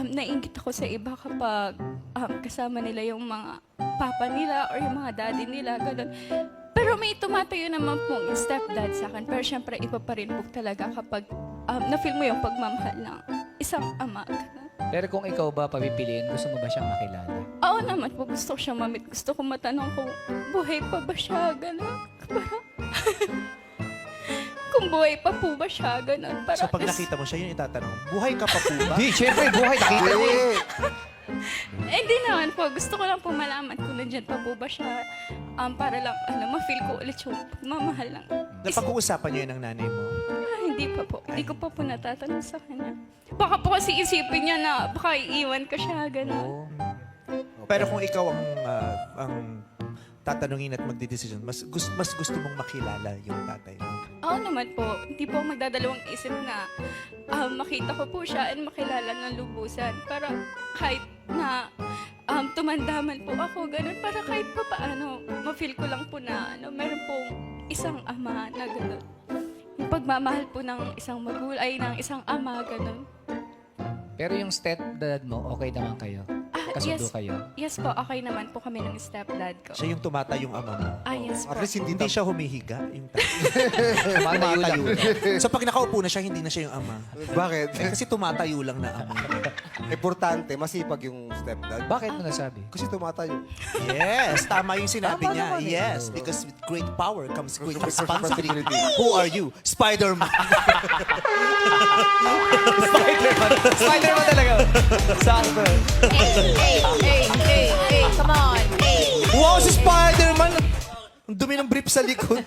naiingit ako sa iba kapag kasama nila yung mga papa nila or yung mga daddy nila, ganun. Pero may tumatayo naman pong stepdad sa akin. Pero syempre, iba pa rin po talaga kapag na-feel mo yung pagmamahal ng isang ama. Ganun. Pero kung ikaw ba papipiliin, gusto mo ba siyang makilala? Oo naman po, gusto ko siyang mamit. Gusto ko matanong kung buhay pa ba siya, gano'n. Kung buhay pa po ba siya, gano'n. So pag nakita mo siya, yun itatanong, buhay ka pa po ba? Hindi, syempre, buhay. Nakita mo eh. Hindi naman po. Gusto ko lang po malaman kung nandiyan pa po ba siya. Para lang, ma-feel ko ulit yung pagmamahal lang. Napag-uusapan niyo yun ng nanay mo? Hindi pa po. Hindi ko pa po natatanong sa kanya. Baka po kasi isipin niya na baka iiwan ko siya, gano'n. Pero kung ikaw ang tatanungin at magdidesisyon, mas gusto mong makilala yung tatay mo. Oo naman po. Hindi po ako magdadalawang isip na makita ko po siya and makilala ng lubusan. Para kahit na tumandaman po ako, ganun. Para kahit pa paano, ma-feel ko lang po na meron pong isang ama na ganun. Yung pagmamahal po ng isang ng isang ama, ganun. Pero yung stepdad mo, okay naman kayo? Kasundo kayo? Yes po, okay naman po kami ng stepdad ko. Siya yung tumata yung ama mo. Yes po. At least hindi siya humihiga. Yung Tumatayo lang. So pag nakaupo na siya, hindi na siya yung ama. Bakit? Kasi tumatayo lang na ama. Importante, masipag yung stepdad. Bakit mo nasabi? Kasi tumatayo. Yes, tama yung sinabi Tama niya. naman eh. Yes, because with great power comes great responsibility. Who are you? Spider-Man. Spider-Man talaga. Sakto. Hey, come on. Hey. Wow, si Spider-Man! Ang dumi ng brief sa likod.